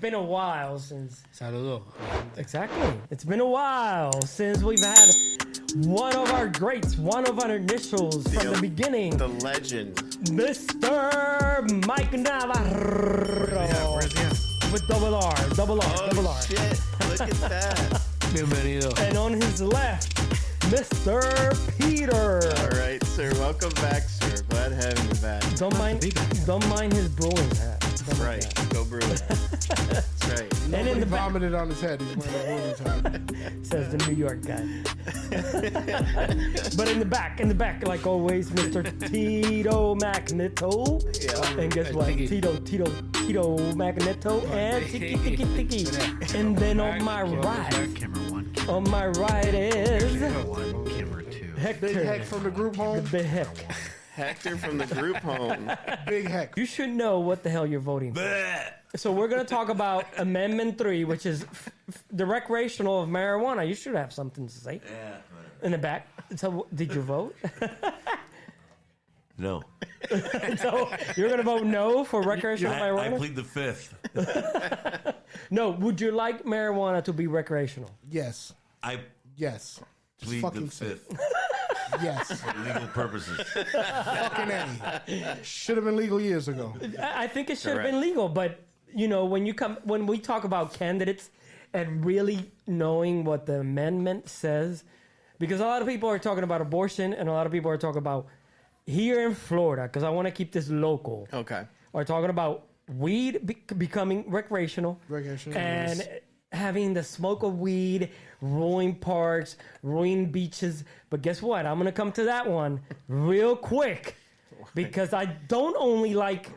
been a while since... Saludos. Exactly. It's been a while since we've had one of our greats, one of our initials from the beginning. The legend. Mr. Mike Navarro. Where's he at? With double R. Oh, shit. Look at that. Bienvenido. And on his left, Mr. Peter. All right, sir. Welcome back, sir. Glad having you back. Don't mind his brewing hat. That's right. Go brew it. That's right. And in the back, Vomited on his head. He's wearing a woman's hat. says the New York guy. But in the back, like always, Mr. Tito Magneto. Yeah. And guess what? Tito Magneto and Tiki. And then on my right, Camera one, is camera one, camera two. Hector. Big Heck from the group home. Big Heck. Hector from the group home. Big Heck. You should know what the hell you're voting for. So we're going to talk about Amendment 3, which is the recreational of marijuana. You should have something to say. Yeah. In the back. So did you vote? No. So you're going to vote no for recreational I marijuana? plead the fifth. No. Would you like marijuana to be recreational? Yes. I Yes. Just plead fucking the say it. fifth Yes. for legal purposes. Fucking A. Should have been legal years ago. I think it should have Correct. been legal, but you know, when we talk about candidates and really knowing what the amendment says, because a lot of people are talking about abortion and a lot of people are talking about here in Florida, because I want to keep this local, Okay. are talking about weed becoming recreational. Recreational, And yes. having the smoke of weed ruin parks, ruin beaches. But guess what? I'm going to come to that one real quick because I don't only like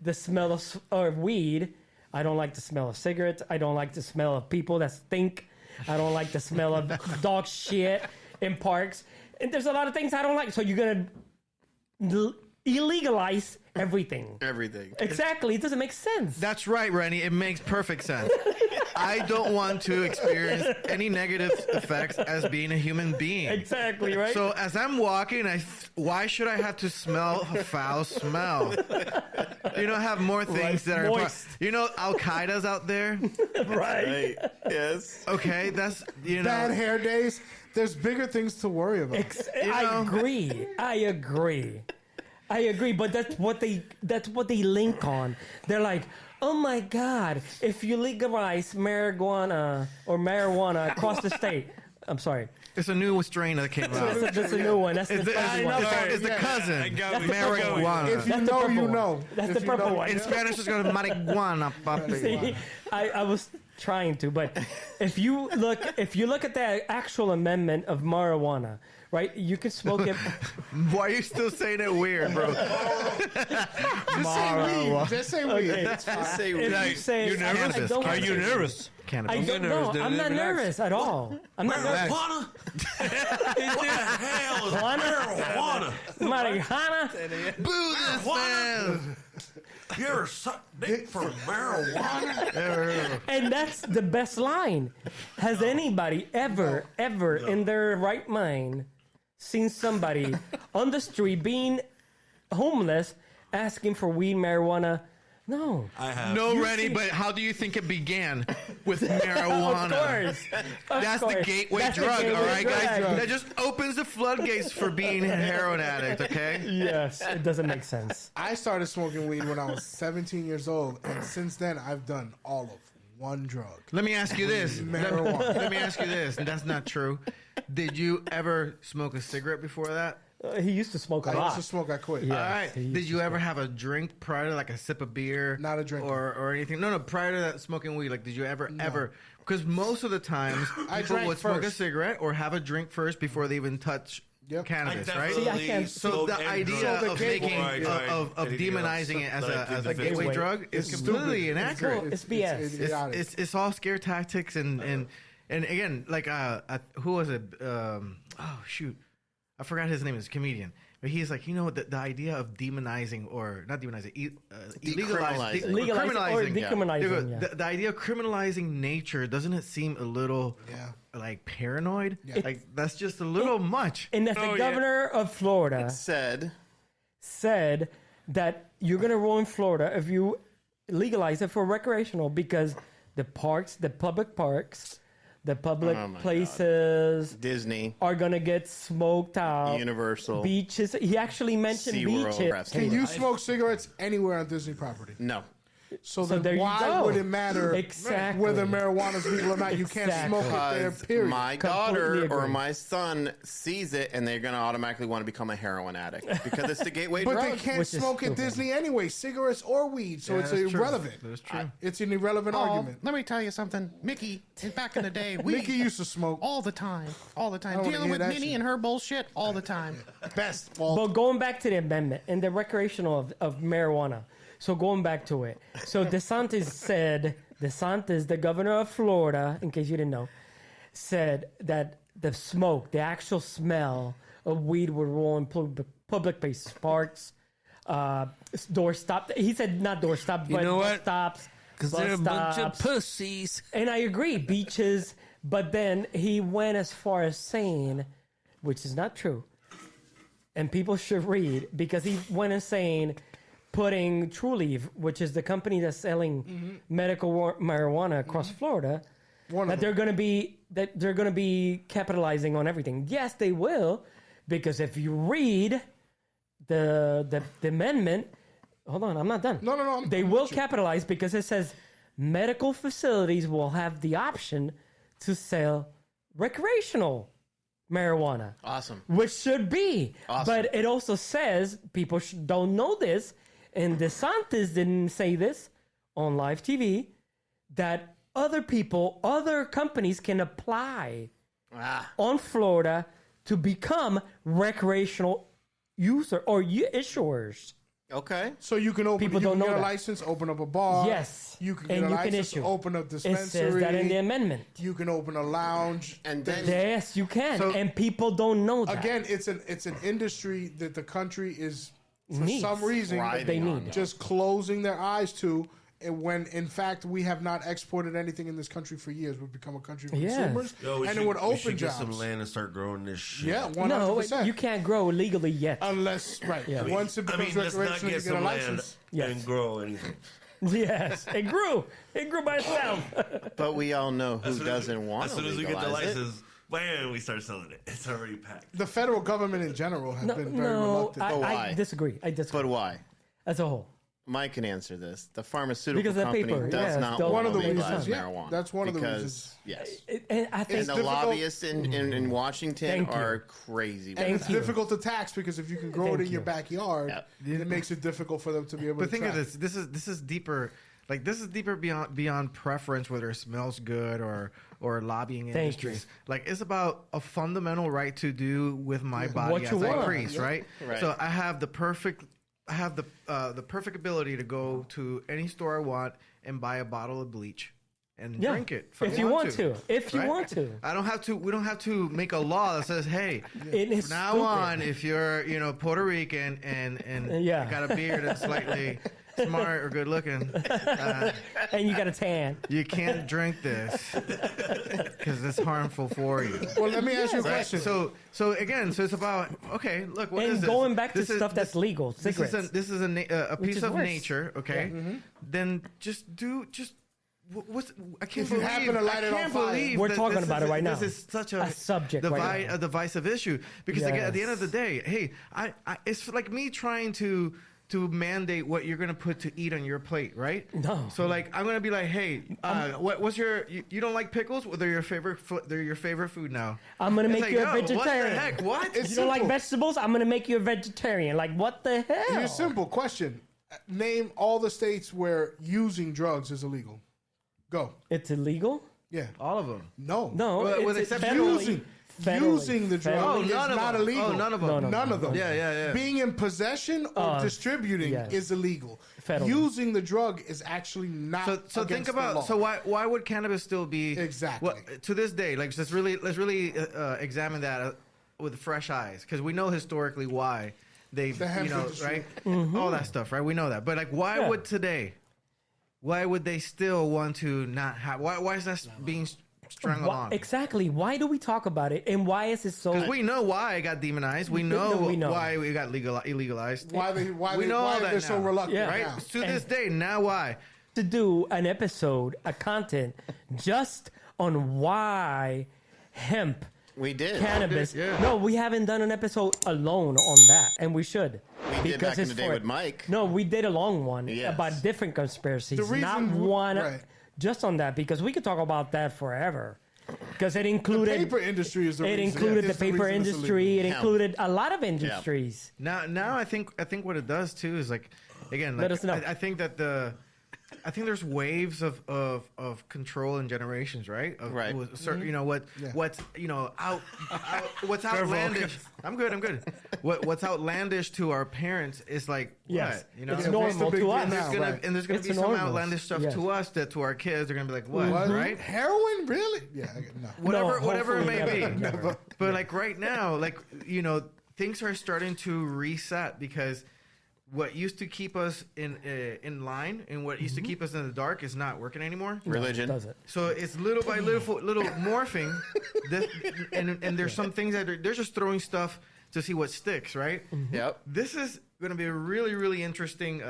the smell of weed. I don't like the smell of cigarettes. I don't like the smell of people that stink. I don't like the smell of dog shit in parks. And there's a lot of things I don't like. So you're going to illegalize everything. Everything. Exactly. It doesn't make sense. That's right, Rennie. It makes perfect sense. I don't want to experience any negative effects as being a human being. Exactly, right? So as I'm walking, why should I have to smell a foul smell? Have more things that are moist. Al Qaeda's out there. right. Right. Yes. Okay, that's Bad hair days. There's bigger things to worry about. I agree. But that's what they link on. They're like, oh my God, if you legalize marijuana across the state. I'm sorry. It's a new strain that came out. That's a new one. That's the It's the, first one. it's the cousin. I got me. Marijuana. If you That's the know, purple you one. know. That's If the you purple know, one. In Spanish, it's called marijuana, papi. See, I was trying to, but if you look at the actual amendment of marijuana, right? You can smoke it. Why are you still saying it weird, bro? Just say weed. Just say weed. Okay. It's fine. Just say If right. you say, You're nervous. I don't, Are you nervous? I Cannabis. don't know. nervous, I'm not relax. nervous at all. I'm not nervous. Marijuana? What the hell is marijuana? Marijuana. Boo this man! You ever suck dick for marijuana? And that's the best line. Has anybody ever in their right mind seen somebody on the street being homeless asking for weed, marijuana? No. I have. No, Rennie, but how do you think it began? With marijuana. Of course. That's the gateway That's the drug, gateway all right, guys? drug. That just opens the floodgates for being a heroin addict, okay? Yes, it doesn't make sense. I started smoking weed when I was 17 years old, and since then I've done all of one drug. Let me ask you this. Marijuana. Let me ask you this, and that's not true. Did you ever smoke a cigarette before that? He used to smoke a I used lot. to smoke. I quit. Yeah. All right. he used Did you ever have a drink prior to, like a sip of beer? Not a drink. Or anything? No, prior to that smoking weed. Like, did you ever? Because most of the times, I people drank would smoke a first. cigarette or have a drink first before they even touch Yep. cannabis, right? See, I can't- So the idea of making of demonizing it as a gateway drug is It's completely stupid. inaccurate. It's BS. It's idiotic. It's all scare tactics and again, like who was it? Oh shoot, I forgot his name. Is a comedian, but he's like, the idea of demonizing or not demonizing, Decriminalizing. Legalizing or decriminalizing. Yeah. The idea of criminalizing nature, doesn't it seem a little like paranoid? Yeah. Like that's just a little much. And as the governor of Florida Said. said that you're going to ruin Florida if you legalize it for recreational because the parks, the public Oh my places Disney, are gonna get smoked out. Universal, Beaches. He actually mentioned SeaWorld, beaches. Crest. Can you smoke cigarettes anywhere on Disney property? No. So there then you why go. would it matter Exactly. whether marijuana's legal or not? You can't Exactly. smoke it there, Because period. my Completely daughter or agree. my son sees it and they're going to automatically want to become a heroin addict because it's the gateway But drug. they can't Which is smoke at stupid. Disney anyway, cigarettes or weed, so Yeah, it's that's true. irrelevant. That's true. It's an irrelevant argument. Let me tell you something. Mickey, back in the day, Mickey used to smoke. all the time. All the time. I wanna Dealing hear with that Minnie shit. and her bullshit all the time. Best. Walt. But going back to the amendment and the recreational of marijuana. So going back to it. So DeSantis, the governor of Florida, in case you didn't know, said that the smoke, the actual smell of weed would roll in public places, parks, door stop. He said not door stops, but know bus what? stops. Because bus they're a bunch of stops. pussies. And I agree, beaches. But then he went as far as saying, which is not true, and people should read, because he went and saying, putting Trulieve, which is the company that's selling medical marijuana across Florida, One of that they're going to be capitalizing on everything. Yes, they will, because if you read the amendment, hold on, I'm not done. No. They will capitalize because it says medical facilities will have the option to sell recreational marijuana. Awesome. Which should be. Awesome. But it also says people don't know this, and DeSantis didn't say this on live TV, that other companies can apply on Florida to become recreational user or issuers. Okay. So you can People you don't can know get a that. license, open up a bar. Yes. You can And get a you can license, issue. open a It dispensary. says that in the amendment. You can open a lounge. And then Yes, you can. So- and people don't know that. Again, it's an industry that the country is for Needs. some reason Thriving They on need. that. just closing their eyes to. And when in fact we have not exported anything in this country for years, we've become a country of Yes. consumers, Yo, we and should, it would we open should get jobs. some land and start growing this shit. Yeah, 100%. No, you can't grow legally yet. Unless Yeah. once it becomes let's not recreational, you get get a some land license. Yes. and grow anything. Yes, it grew. It grew by itself. but we all know who doesn't want As to soon as we get the legalize it. license, bam, we start selling it. It's already packed. The federal government in general has been very reluctant. I why? disagree. I disagree. But why? As a whole. Mike can answer this. The pharmaceutical Because of company paper, does yes, not don't- want One of to the legalize reasons, yeah, marijuana. that's one of the because, reasons. Yes. And I think And the difficult- lobbyists in Washington Thank you. are crazy. And Thank it's you. difficult to tax because if you can grow it Thank in your you. backyard, Yep. it makes it difficult for them to be able But to think track. of this. This is deeper. Like this is deeper beyond preference, whether it smells good or lobbying Thank industries. Like it's about a fundamental right to do with my body What as you I want. increase, right? Right. So I have the perfect ability to go to any store I want and buy a bottle of bleach and Yeah. drink it If you want to. If you right? want to. I don't have to. We don't have to make a law that says, "Hey, It is from now stupid. on, if you're Puerto Rican and Yeah. you got a beard and slightly smart or good looking, And you got a tan. you can't drink this because it's harmful for you." Well, let me ask you a Right? question. So again, so it's about okay. Look, what is And this? going back to This is- stuff that's legal, This cigarettes. is a piece is of worse. nature. Okay, then just. What's I can't If you believe, happen to light I it on can't fire. believe We're that talking this about is it right now. This is such A subject right now. a divisive issue because again, at the end of the Yes. day, hey, I it's like me trying to mandate what you're gonna put to eat on your plate, right? No. So like I'm gonna be like, hey, what's your you don't like pickles? Well, they're your favorite food now. I'm going to It's make you a yo, vegetarian. What the heck? What? It's You don't like simple. vegetables? I'm going to make you a vegetarian. Like, what the hell? Here's a simple question: name all the states where using drugs is illegal. Go. It's illegal? Yeah. All of them. No. No. Well, with it's exception- federally. Using the drug Federally. is not illegal. Oh, none of them. No. None of them. Yeah. Being in possession or distributing yes. is illegal. Federally. Using the drug is actually not. So think against the about law. why would cannabis still be Exactly. to this day? Like let's really examine that with fresh eyes because we know historically why they The hemp industry. right all that stuff, right? We know that, but like why Yeah. would today? Why would they still want to not have? Why is that being strangled on? Exactly. Why do we talk about it? And why is it so... Because we know why it got demonized. We know, we know. why we got illegalized. Why we know all that they're so now, reluctant Yeah. right? now. To this day, now why? to do an episode, a content, just on why hemp, We did. cannabis. Yeah. No, we haven't done an episode alone on that, and we should. We did back in it's the day for- with Mike. No, we did a long one Yes. about different conspiracies, The reason not w- one right. just on that, because we could talk about that forever. Because it The included paper industry is the it reason. included is the paper reason it's industry. It illegal. included a lot of industries. Now I think what it does too is like, again, Let like, us know. I think that I think there's waves of control and generations, right? Of, Right. Certain, Mm-hmm. you know what's what's outlandish. I'm good. What's outlandish to our parents is like Yes. what, you know. It's Yeah, what's the normal big to deal us. And there's now, gonna right. and there's gonna It's be some normal. outlandish stuff Yes. to us that to our kids they're gonna be like what, What? right? Heroin, really? Yeah, no. Whatever it hopefully may be. never, never. But like right now, like things are starting to reset because what used to keep us in line and what used to keep us in the dark is not working anymore. Religion. Does it? So it's little by little morphing, and there's some things that they're just throwing stuff to see what sticks, right? Yep. This is going to be a really really interesting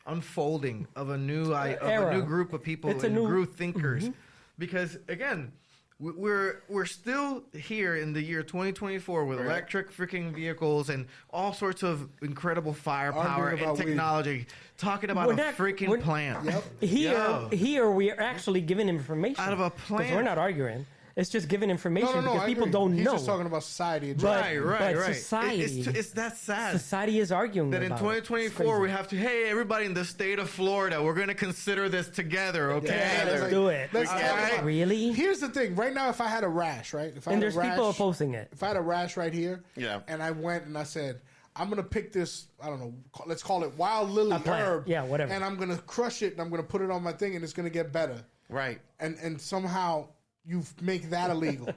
unfolding of a new Era. group of people It's a and new- group thinkers, because again. We're still here in the year 2024 with electric freaking vehicles and all sorts of incredible firepower Arguing and about weed. technology, talking about We're a not- freaking we're- plant. Yep. Here we are actually giving information Out of a 'Cause plant. We're not arguing. It's just giving information No, because I people agree. don't He's know. just talking about society. in But- general. Right. society- It's that sad. Society is arguing That in about it. 2024 we It's have to, hey, everybody in the state of Florida, we're going to consider this together, okay? Yeah, Let's like- do it. let's All talk right. about- Really? Here's the thing. Right now, if I had a rash, right? If I And had there's a rash, people opposing it. If I had a rash right here, Yeah. and I went and I said, I'm gonna pick this, I don't know, let's call it wild lily A plant. herb, Yeah, whatever. and I'm gonna crush it and I'm gonna put it on my thing and it's gonna get better, Right. and somehow you make that illegal.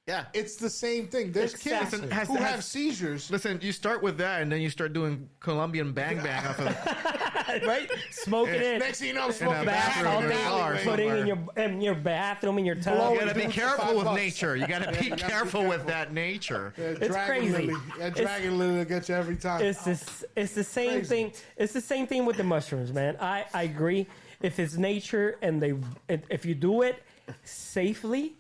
Yeah. It's the same thing. There's kids Exactly. who have seizures. Listen, you start with that, and then you start doing Colombian bang bang off of Right? Smoking it. Next thing you know, I'm a smoking bathroom back in on a car the Putting somewhere. in your bathroom, in your tub. Blow You it. gotta be do it for careful with $5. nature. You gotta be you gotta be careful with careful. that nature. crazy. Lily. That dragon lily will get you every time. It's the same Crazy. thing. It's the same thing with the mushrooms, man. I agree. If it's nature and if you do it safely,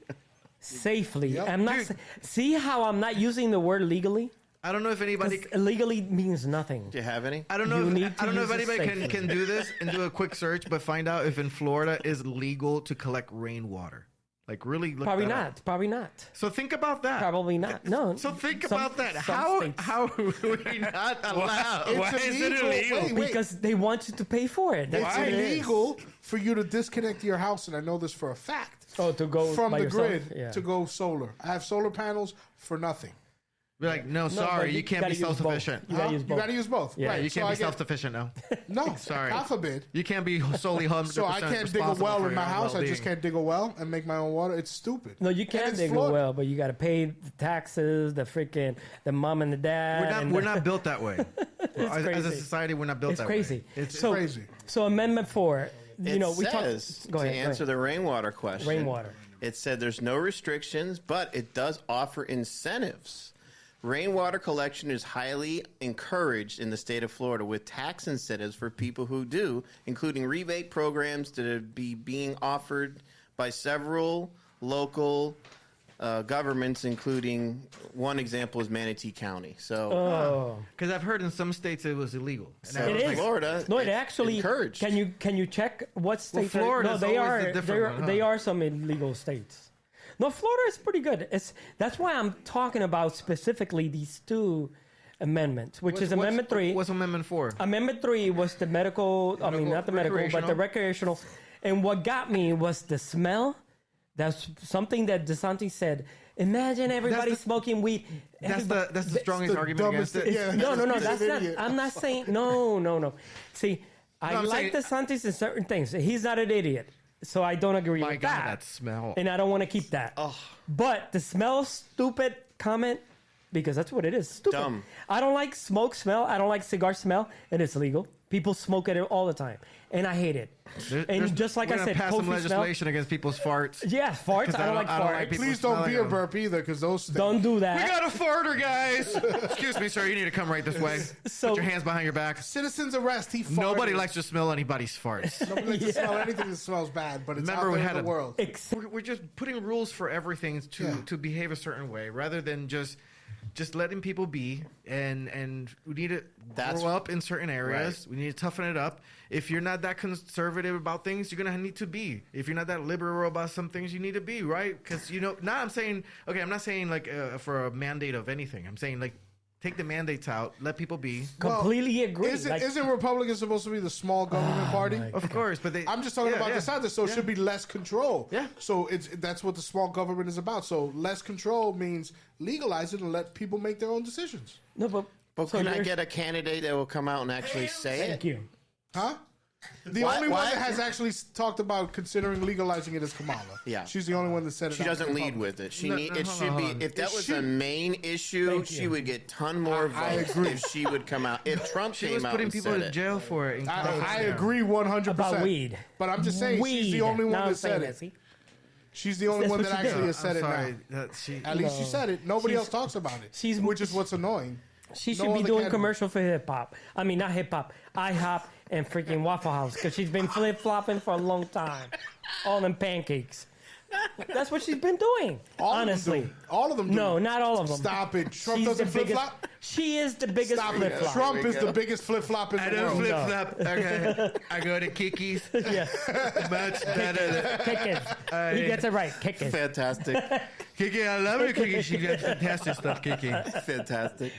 Yep. I'm not. Dude. See how I'm not using the word legally? I don't know if anybody. 'Cause legally means nothing. Do you have any? I don't know. You need If, to I don't know if use it anybody safely. can do this and do a quick search, but find out if in Florida is legal to collect rainwater. Like really, look Probably that not. up. Probably not. So think about that. Probably not. No. So think Some- about that. some states. How are we not allowed? It's Why is it illegal? Wait, wait. Because they want you to pay for it. That's It's what it is. illegal for you to disconnect your house, and I know this for a fact. Oh, to go From by the yourself? grid Yeah. to go solar. I have solar panels for nothing. Be like, no, but sorry, you can't gotta be use both. self-sufficient. You gotta use You both. got to use both. Yeah, right. You So can't I be get- self-sufficient now. No, Sorry. God forbid. You can't be solely 100%. So I can't dig a responsible well for in my your house. I well-being. just can't dig a well and make my own water. It's stupid. No, you And can it's dig a Florida. well, but you got to pay the taxes, the mom and the dad. We're not built that way. As a crazy. society, we're not built It's that crazy. way. It's so crazy. So Amendment 4, It we says, talked. Go ahead. to answer the rainwater question, Rainwater. it said there's no restrictions, but it does offer incentives. Rainwater collection is highly encouraged in the state of Florida with tax incentives for people who do, including rebate programs that are being offered by several local governments, including one example is Manatee County. So Oh, because I've heard in some states it was illegal. And So I it was is. like, Florida, No, it it's actually. encouraged. Can you check what states? Florida's no, they always the are. different one, huh? They are some illegal states. No, Florida is pretty good. That's why I'm talking about specifically these two amendments, which is Amendment 3. What's Amendment 4? Amendment 3 was the medical. I mean, not the medical, but the recreational. And what got me was the smell. That's something that DeSantis said. Imagine everybody smoking weed. That's the strongest the argument dumbest against it. thing- No, He's that's an not. idiot. I'm not saying no. See, I I'm like DeSantis in certain things. He's not an idiot, so I don't agree My with God, that. that smell. And I don't want to keep that. But the smell stupid comment, because that's what it is. Stupid. Dumb. I don't like smoke smell. I don't like cigar smell, and it's legal. People smoke it all the time, and I hate it. And just like we're I gonna said, pass some Kofi smell. legislation against people's farts. Yeah, farts. I don't like farts. people Please don't smelling beer them. burp either, because those stink. Don't do that. We got a farter, guys. Excuse me, sir. You need to come right this way. So- Put your hands behind your back. Citizens arrest. He farted. Nobody likes to smell anybody's farts. Nobody likes to smell anything that smells bad, but it's Remember, out we there had in the a- world. We're just putting rules for everything to behave a certain way, rather than just letting people be. And we need to grow up in certain areas. Right. We need to toughen it up. If you're not that conservative about things, you're gonna need to be. If you're not that liberal about some things, you need to be, right? Because now I'm saying, okay, I'm not saying like for a mandate of anything. I'm saying like take the mandates out, let people be. Completely agree. Isn't Republicans supposed to be the small government party? Of course, but I'm just talking about this other, so it should be less control. Yeah. So that's what the small government is about. So less control means legalize it and let people make their own decisions. No, but But can I get a candidate that will come out and actually say thank it? you. Huh? The Why- only one why- that has actually talked about considering legalizing it is Kamala. Yeah. She's the only one that said it. She out doesn't in lead public. with it. It hold should on, be. hold on. If that It was should- a main issue, Thank she you. would get ton more votes agree. if she would come out. If Trump She came was out putting and people said in it. jail for it. I agree 100%. About weed. But I'm just saying she's the only one Now I'm that said saying it. that, see? She's the only That's one what that she did. actually has said it sorry. now. She, At least she said it. Nobody She's- else talks about it. she's- which is what's annoying. She No should be other doing candidate. commercial for hip hop. I mean, not hip hop, IHOP and freaking Waffle House because she's been flip flopping for a long time. All them pancakes. That's what she's been doing. Honestly, All of them do. no, not all of them. Stop it. Trump She's doesn't the flip biggest. flop. She is the biggest Stop flip it. flop. Trump is go. the biggest flip flop in I the don't world. flip flop. Okay, I go to Kiki's. Yeah, Much better. kick it. He gets it right. Kick it. Fantastic, Kiki, I love you, Kiki. She does fantastic stuff, Kiki. fantastic.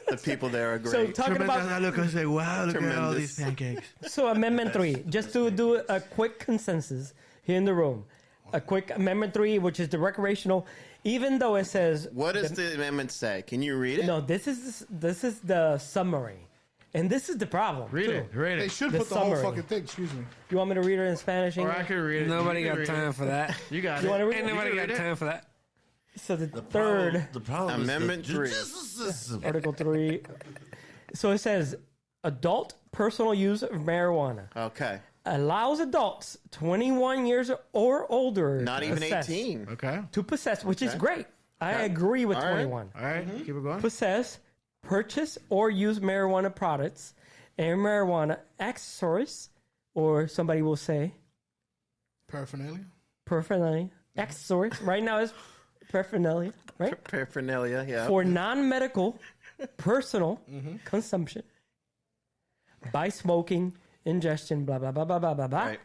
The people there are great. So talking about I look and say, wow, look at all Tremendous. these pancakes. so Amendment 3, just to do a quick consensus here in the room. A quick Amendment 3, which is the recreational, even though it says What does the amendment say? Can you read it? no, this is the summary, and this is the problem. Read too. it. Read They it. should The put the whole summary. fucking thing. Excuse me. You want me to read it in Spanish? Or I English? could read it. Nobody You got can read time it. for that. You got You it. want to read Ain't it? nobody You got read it? time for that. So the third The problem Amendment is that 3. Article 3. So it says adult personal use of marijuana Okay, allows adults 21 years or older not to even possess- 18. Okay. to possess, which is Okay. great. I Okay. agree with All right. 21. All right. Keep it going. Possess, purchase, or use marijuana products and marijuana accessories, or somebody will say Paraphernalia. paraphernalia. Accessories. Right now it's paraphernalia, right? Paraphernalia, yeah. For non-medical personal consumption by smoking, ingestion, blah, blah, blah, blah, blah, blah, blah. Right.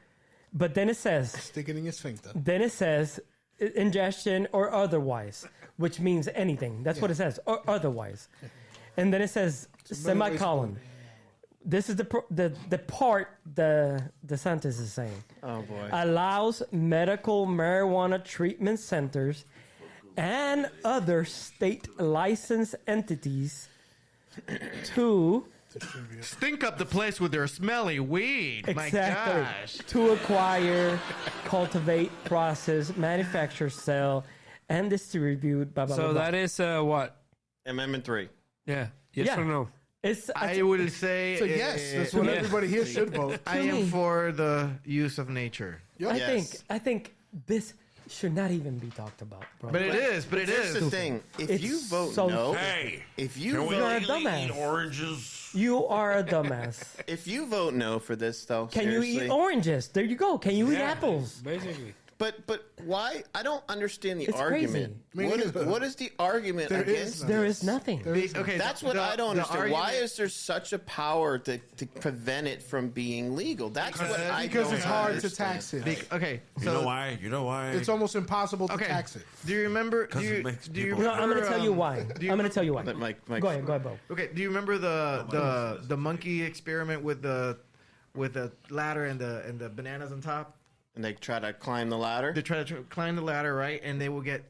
But then it says, Stick it in your sphincter. ingestion or otherwise, which means anything. That's what it says, or otherwise. And then it says semicolon. This is the part the sentence is saying. Oh boy. Allows medical marijuana treatment centers and other state licensed entities to Stink up the place with their smelly weed. My gosh. to acquire, cultivate, process, manufacture, sell, and distribute. Blah blah So blah. that is what? Amendment 3. Yeah. Yes Yeah. or no? It's I would say So yes, that's what Yeah. everybody here should vote. I am for the use of nature. Yep. Yes. I think this should not even be talked about, bro. But it is. But it Here's the is. thing. If It's you vote so no, Hey, if you can we You're a vote, legally eat dumbass. oranges? You are a dumbass. if you vote no for this, though, Can seriously, you eat oranges? There you go. Can you eat Yeah, apples? Basically. But why? I don't understand the It's argument. crazy. Me What is neither. what is the argument There is against? none. There is nothing. Okay, That's what I don't understand. Why is there such a power to prevent it from being legal? That's what I Because don't it's hard to understand. tax it. Okay, You so know why? You know why? It's almost impossible to okay. tax it. Do you remember? 'Cause it makes Do you people- No, I'm going to tell you um, why. do you I'm going to tell you why. But Mike, Go ahead, Bo. Okay, do you remember the monkey experiment with the ladder and the bananas on top? and they try to climb the ladder. They try to climb the ladder, right? And they will get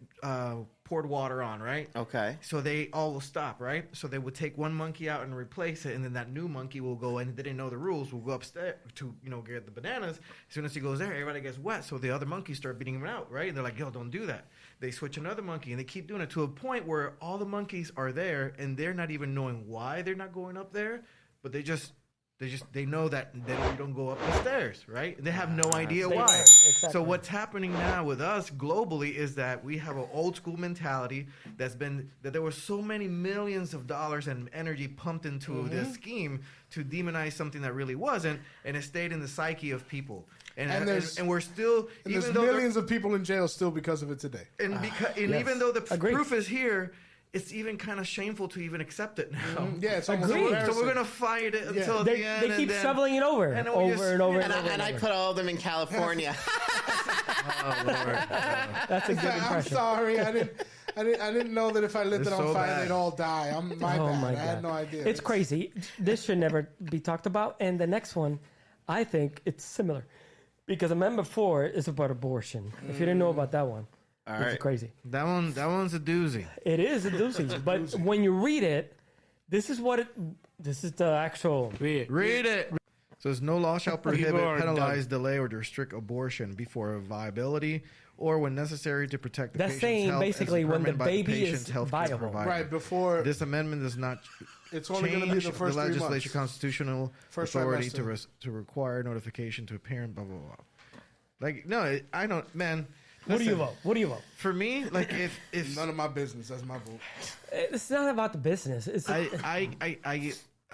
poured water on, right? Okay. So they all will stop, right? So they would take one monkey out and replace it, and then that new monkey will go and they didn't know the rules. Will go upstairs to get the bananas. As soon as he goes there, everybody gets wet. So the other monkeys start beating him out, right? And they're like, "Yo, don't do that." They switch another monkey, and they keep doing it to a point where all the monkeys are there, and they're not even knowing why they're not going up there, but they're They know that you don't go up the stairs, right? They have no idea They why. don't. Exactly. So what's happening now with us globally is that we have an old school mentality that there were so many millions of dollars and energy pumped into this scheme to demonize something that really wasn't, and it stayed in the psyche of people. And we're still, And even there's though millions of people in jail still because of it today. even though the Agreed. proof is here, it's even kind of shameful to even accept it now. Yeah, it's almost Agreed. So embarrassing. we're gonna fight it until They, the end. they and keep then- shoveling it over, and then over we just- and over And and over. I put all of them in California. Oh, Lord. That's a good I'm impression. sorry. I didn't know that if I lit It's it on so fire, bad. they'd all die. My Oh bad. my I God. had no idea. It's crazy. This should never be talked about. And the next one, I think it's similar. Because Amendment 4 is about abortion. If you didn't know about that one, All it's right. crazy. That one's a doozy. It is a doozy. But when you read it, this is the actual. Read it. Says no law shall prohibit, are penalize, delay, or restrict abortion before viability or when necessary to protect the That's patient's saying health as basically when the determined by baby is patient's healthcare viable. provider. right before This amendment does not it's only going to be change the first 3 legislature months. constitutional First authority trimester. to require notification to a parent. Blah blah blah. Like no, I don't. Man, What do you listen, vote? What do you vote? For me, like if None of my business. That's my vote. It's not about the business. It's point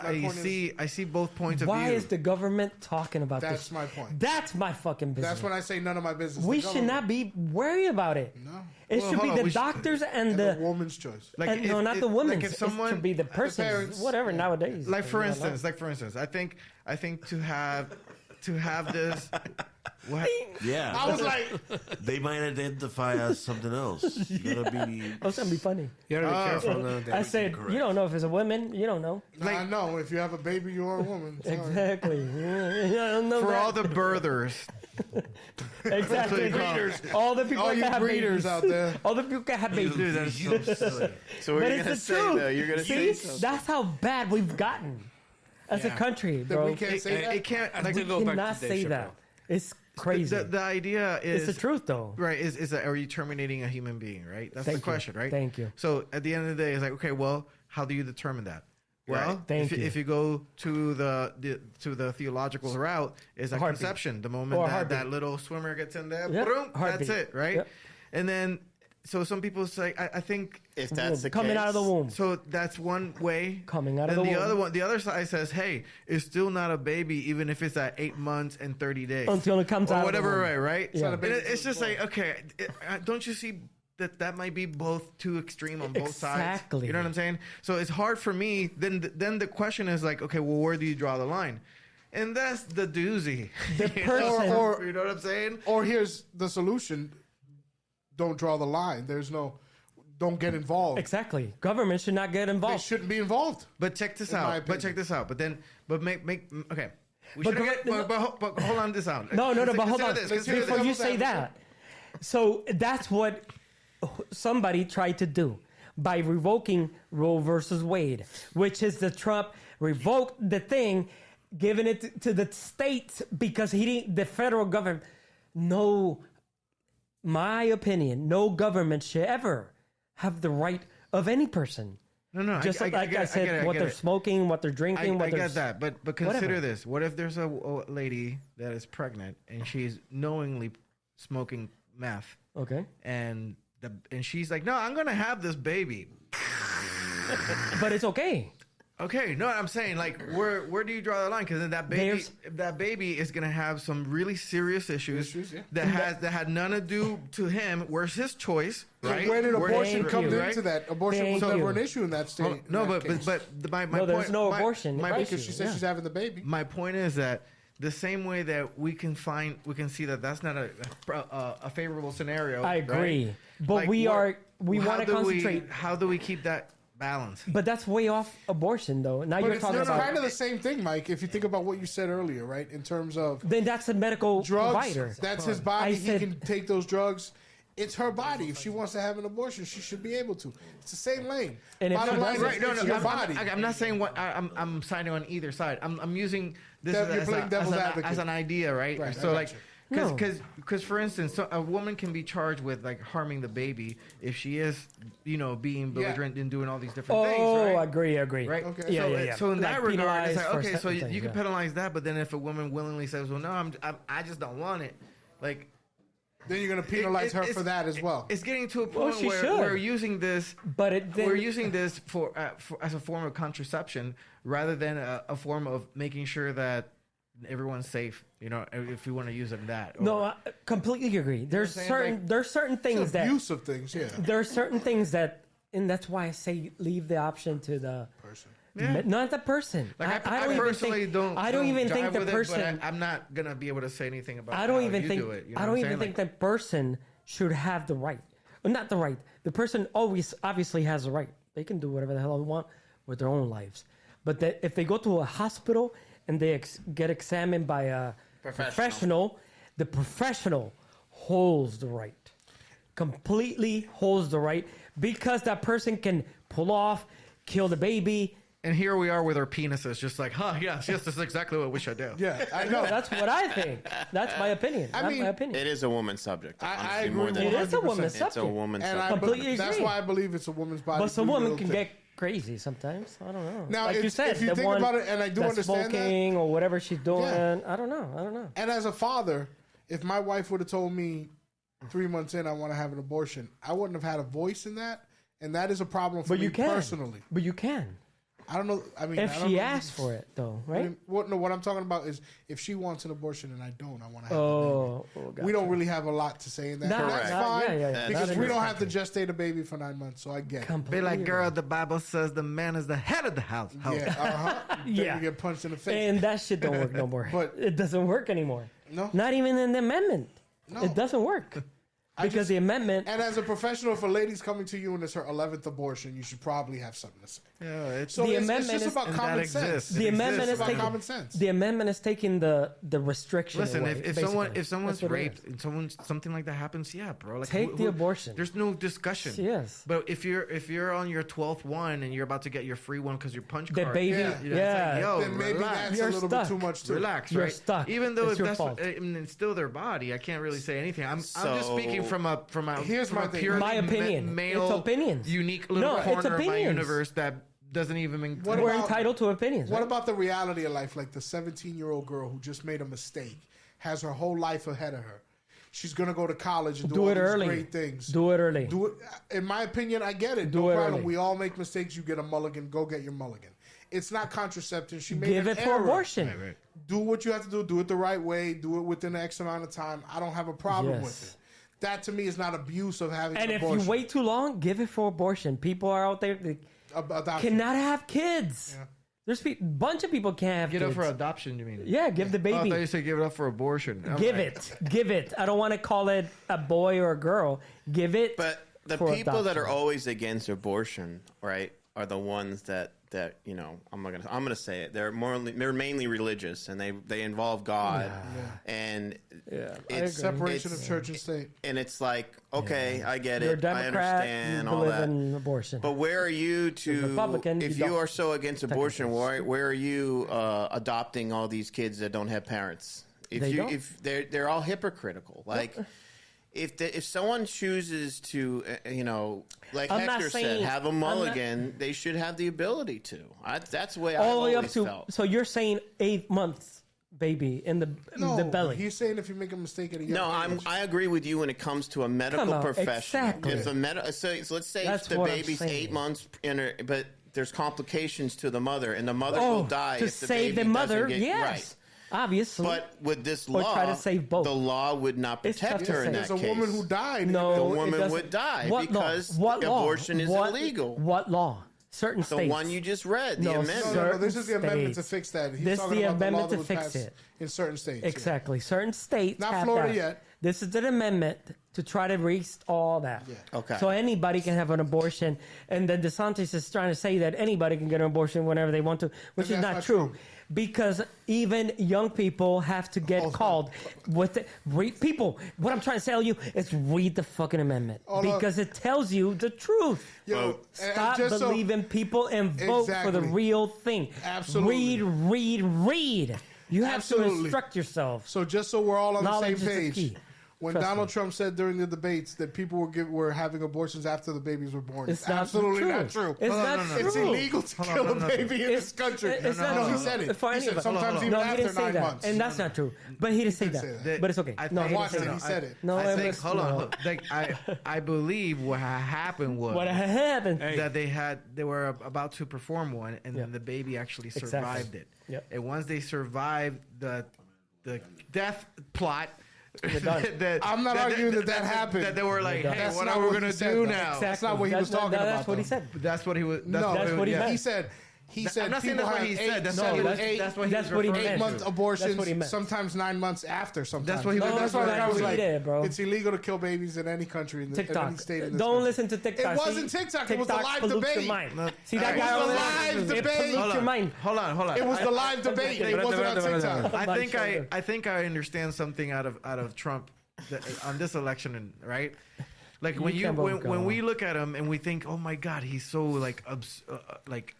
I see both points of why view. is the government talking about That's this? my point. That's my fucking business. That's when I say none of my business. we The should government- not be worried about it. No. It Well, should be hold on, the we should- doctors and And the the woman's choice. and, no, if- not if- the women's. Like if It someone, should be the person's. parents. Whatever nowadays. like for I don't know. instance, I think to have this. What? Yeah. I was like, They might identify as something else. You gotta be. That's gonna be funny. You gotta be careful. though, I that- said, correct. you don't know if it's a woman. You don't know. I know if you have a baby, you're a woman. Sorry. Exactly. I don't know For that. all the birthers, exactly. Breeders. All the people All that you have breeders babies. out there. All the people that have babies. Dude, that's so silly. So what But are you it's gonna the say truth. though? You're gonna See, say something. that's how bad we've gotten as a country, That bro. we can't say that. it can't. I Like, have to go We back cannot to Dave say that. Chappelle. It's crazy. the idea is it's the truth, though. Right, is that are you terminating a human being, right? That's Thank the you. question, right? Thank you. So at the end of the day, it's like, okay, well, how do you determine that? Well, Right. Thank you. if you go to the theological route, is that heartbeat. conception. The Or moment a that, heartbeat. that little swimmer gets in there, Yep. boom, Heartbeat. that's it, right? Yep. And then, so some people say, I think, If that's the coming case, out of the womb. so that's one way. Coming out of Then the womb. the other side says, hey, it's still not a baby, even if it's at 8 months and 30 days. Until it comes or out of the whatever, womb. right? Yeah. And it's just like, okay, don't you see that might be both too extreme on both sides? Exactly. You know what I'm saying? So it's hard for me. Then the question is like, okay, well, where do you draw the line? And that's the doozy. The You know? person- Or- you know what I'm saying? Or here's the solution: don't draw the line. Don't get involved. Exactly. Government should not get They involved. shouldn't be involved. But check this In my out. But opinion. check this out. But make okay. We But should go- get. But hold on this out. No, but hold on. Consider this. Before you devil's say advocate. that, so that's what somebody tried to do by revoking Roe versus Wade, which is the Trump revoked the thing, giving it to the states because he didn't. The federal government, no, my opinion, no government should ever have the right of any person. No. Just like I get it, said, what get they're it. smoking, what they're drinking, what I they're get that, but consider whatever. this: what if there's a lady that is pregnant and she's knowingly smoking meth, Okay, and she's like, "No, I'm gonna have this baby." but it's okay. Okay, no, I'm saying like, where do you draw the line? Because then that baby is gonna have some really serious issues, Yeah. that had none to do to him. Where's his choice, right? Where did abortion Thank come you. into that? Abortion Thank was never you. an issue in that state. No, in that but case. my No, point. there's no abortion My, issue. because she said Yeah. she's having the baby. My point is that the same way that we can see that that's not a favorable scenario. I agree. right? But Like, we how want to do concentrate. How do we keep that balance? But that's way off abortion, though. Now But you're it's talking it's about. kind of the same thing, Mike. If you think about what you said earlier, right? In terms of Then that's a medical drugs, provider. that's his body. I said- He can take those drugs. It's her body. If she wants to have an abortion, she should be able to. It's the same lane. And if Bottom she line doesn't- is, Right? No, it's your I'm, body. I'm not saying what I'm siding on either side. I'm using this You're as, playing devil's advocate. as an idea, right? Right, I So got like, you. No. Because for instance, so a woman can be charged with like harming the baby if she is, being belligerent and doing all these different things. Oh, Right? agree. Right. Okay. Yeah. So in that Like regard, it's penalized like, for okay, so certain you things, can yeah. penalize that, but then if a woman willingly says, "Well, no, I just don't want it," like Then you're going to penalize her for that as well. it's getting to a point she where should. we're using this. But We're using this for as a form of contraception rather than a form of making sure that everyone's safe. If we want to use it in that. no, I completely agree. There's saying? certain things It's that abuse of things, yeah. there are certain things that, and that's why I say leave the option to the Person. Yeah. not the person. Like I I don't even personally think, don't. I don't even jive think the with it, person. but I'm not gonna be able to say anything about. I don't how even you think. do it, you know I what don't I'm even saying? think that person should have the right. Well, not the right. The person always obviously has the right. They can do whatever the hell they want with their own lives. But that if they go to a hospital and they get examined by a professional, the professional holds the right. Completely holds the right because that person can pull off, kill the baby. And here we are with our penises, just like, yes, that's exactly what we should do. Yeah, I No, know. that's what I think. That's my opinion. That's mean, my opinion. It is a woman's subject. I honestly, agree more with than It is a 100%. woman's It's a subject. woman's And subject. completely that's agree. why I believe it's a woman's body. But some free women will can thing. get crazy sometimes. I don't know. Now, like you it's- said, if you the think one about it, and I do that's understand that. smoking or whatever she's doing. Yeah. I don't know. And as a father, if my wife would have told me 3 months in I want to have an abortion, I wouldn't have had a voice in that, and that is a problem for But me you can personally. But you can I don't know. I mean, if I don't she know. asks for it, though, I right? mean, what I'm talking about is if she wants an abortion and I don't, I want to have Oh, the baby. gotcha. We don't really have a lot to say in that. No, And that's Correct. fine Yeah. because Not in we this don't have to country. gestate a baby for 9 months, so I get it. Be Completely like, girl, agree. the Bible says the man is the head of the house. Yeah, Then Yeah. you get punched in the face. And that shit don't work no more. But- it doesn't work anymore. No. Not even in the amendment. No. It doesn't work. Because the amendment. And as a professional, if a lady's coming to you and it's her 11th abortion, you should probably have something to say. Yeah, it's So The it's amendment just is- about and common that sense. exists. The It amendment It's is about taking common sense. the amendment is taking the restriction. Listen, away, if basically. someone's That's what it raped is. and something like that happens, yeah, bro. Like, Take the abortion. There's no discussion. Yes. But if you're on your 12th one and you're about to get your free one because your punch The card, baby, Yeah. you know, it's like, yo, Then maybe relax. that's You're a little stuck. bit too much too. Relax, You're right? stuck. Even though It's if your that's fault. I mean, it's still their body, I can't really say anything. I'm just So- speaking from a Here's from my a thing. purely My opinion. male, It's opinions. unique little No, it's corner of my opinions. universe that doesn't even mean. What We're about- entitled to opinions. What right? about the reality of life? Like the 17-year-old girl who just made a mistake, has her whole life ahead of her. She's gonna go to college and do Do all it these early. great things. Do it early. Do it. In my opinion, I get it. Do No it problem. early. We all make mistakes. You get a mulligan. Go get your mulligan. It's not contraceptive. She made Give an it for error. abortion. Right. Do what you have to do. Do it the right way. Do it within X amount of time. I don't have a problem Yes. with it. That to me is not abuse of having And an if abortion. you wait too long, give it for abortion. People are out there that Adoption. cannot have kids. Yeah. There's a bunch of people can't have Get kids. up for adoption, you mean? Yeah, give the Oh, I baby. thought you said give it up for abortion. I'm Give like, Give it. I don't want to call it a boy or a girl. Give it. But the for people that are adoption. always against abortion, right, are the ones that I'm gonna say it. They're mainly religious, and they involve God, and Yeah, I it's agree. Separation it's- of church and state. and it's like, okay, I get You're a it, I Democrat. understand You all believe that. in abortion. But where are you You're to? Republican, If you you don't. are so against abortion, Technically. where are you adopting all these kids that don't have parents? They don't. If they're all hypocritical, like. If someone chooses to, like I'm not Hector saying- said, have a I'm not- mulligan, they should have the ability to. That's the way I've all the way up always to. felt. So you're saying 8 months, baby, in the belly. He's saying if you make a mistake at a young No, age. I agree with you when it comes to a medical Come on, professional. exactly. If a so let's say That's the what I'm baby's saying. 8 months in her, but there's complications to the mother, and the mother will die to if the save baby the mother. doesn't get Yes, right. obviously. But with this Or law, try to save both. the law would not It's protect tough to her in say. that There's a case. woman who died. no, The it woman doesn't- would die What because law? What law? abortion is What- illegal. What law? Certain The states. one you just read, the No, amendment. No, this is the certain amendment to states. fix that. He's This talking the about the law amendment that to was fix passed it. in certain states. yeah. Exactly. Certain states Not have Florida that. yet. This is an amendment to try to erase all that. Okay. So anybody can have an abortion, and then DeSantis is trying to say that anybody can get an abortion whenever they want to, which is And not that's true. not true. Because even young people have to get Hold on. called with people. What I'm trying to tell you is read the fucking amendment Hold on. because it tells you the truth. Yo, and Stop just so- believing people and vote for the Exactly. real thing. Absolutely. Read. You have to Absolutely. instruct yourself. So just so we're all on the Knowledge same is the page, key. when Trust Donald me. Trump said during the debates that people were having abortions after the babies were born, it's not absolutely true. not true. It's not true. It's illegal to Hold on, kill no, a no. baby in this country. It's not No, true. he said it. For He any said of us. sometimes even No, he after didn't say 9 that, months. and that's not true. But he didn't say say that. that. But it's okay. I No, think- he Watch didn't it. say He that. said it. No, I it think. was- Hold on. no. Look, like I believe what happened was What happened? that they were about to perform one, and Yeah. then the baby actually Exactly. survived it. Yep. And once they survived the death plot, done. I'm not arguing that happened. That they were like, done. hey, That's what not are we what he gonna said, do though. now? Exactly. That's not what he was talking That's about, what he though. said. That's what he was. No, That's what he he meant. said. He said I'm not saying people that's what have he said. That's No, what he was. that's- That's what he that's was what he referring meant. to. 8-month abortions, That's what he meant. sometimes 9 months after. Sometimes That's what he was- That's why the guy was like, Read it, bro. it's illegal to kill babies in any country in, in TikTok. any state in this Don't country. listen to TikTok. It wasn't See, TikTok. It was the live pollutes debate. Your mind. No. See that It guy was over the there? live It debate. pollutes your mind. Hold on. It was the live debate. It wasn't on TikTok. I think I understand something out of Trump on this election, right? Like when can't vote when God. we look at him and we think, oh my God, he's so like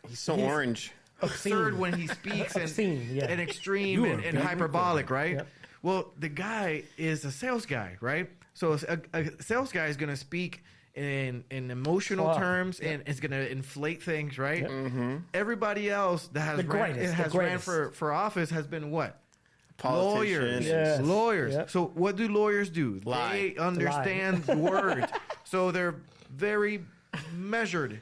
He's so orange. absurd when he speaks Obscene, yeah. and extreme You are and very hyperbolic, right? Yep. Well, the guy is a sales guy, right? So a sales guy is going to speak in emotional Wow. terms and is going to inflate things, right? Mm-hmm. Everybody else that has The greatest, the ran greatest. for office has been what? Politicians. Yes. Lawyers. Yep. So what do lawyers do? Lie. They understand words. So they're very measured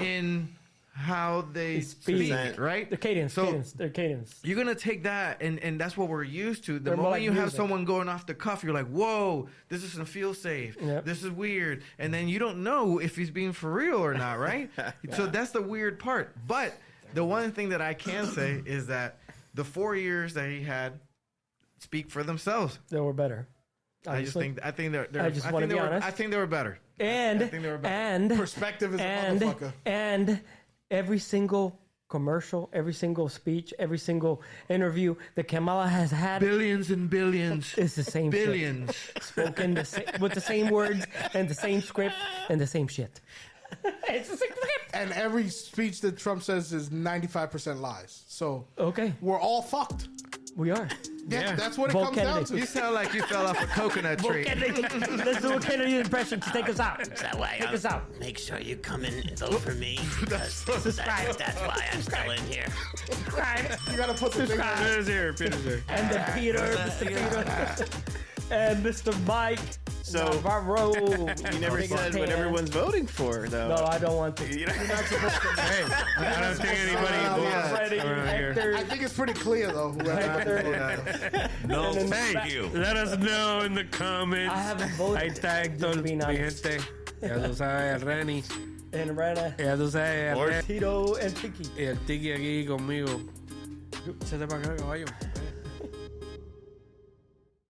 in how they speak, Present. right? The cadence, So their cadence. you're gonna take that, and that's what we're used to. The They're more moment like you have music. someone going off the cuff, you're like, "Whoa, this doesn't feel safe. Yep. This is weird." And then you don't know if he's being for real or not, right? So that's the weird part. But the one thing that I can say is that the 4 years that he had speak for themselves. They were better. I think they're. I just wanna be honest. I think they were better. And I think they were better. and Perspective is a and motherfucker. and every single commercial, every single speech, every single interview that Kamala has had Billions and billions. is the same shit. Billions. Spoken with the same words and the same script and the same shit. It's the same script. And every speech that Trump says is 95% lies. So Okay, we're all fucked. we are. Yeah, that's what it Vote comes down Kennedy. to. You sound like you fell off a coconut tree. Let's do a Kennedy impression to take us out. That way, Take us out. make sure you come in and vote for me. Because that's why I'm still in here. You gotta put the thing on. Peter's here. And then Mr. Peter, and Mr. Mike. So, Navarro. You never said what everyone's voting for, though. No, I don't want to. You know? Hey, I don't think anybody votes Freddie, around here. Hector, I think it's pretty clear, though. Whoever Hector. No, And then thank you. Let us know in the comments. I haven't voted. Ahí está Héctor, to be mi honest. gente. Ya tú sabes, el Renny. And Rana, Ya tú sabes, el Renny. Tito, and Tiki. Y el Tiki aquí conmigo. Échate para acá, caballo.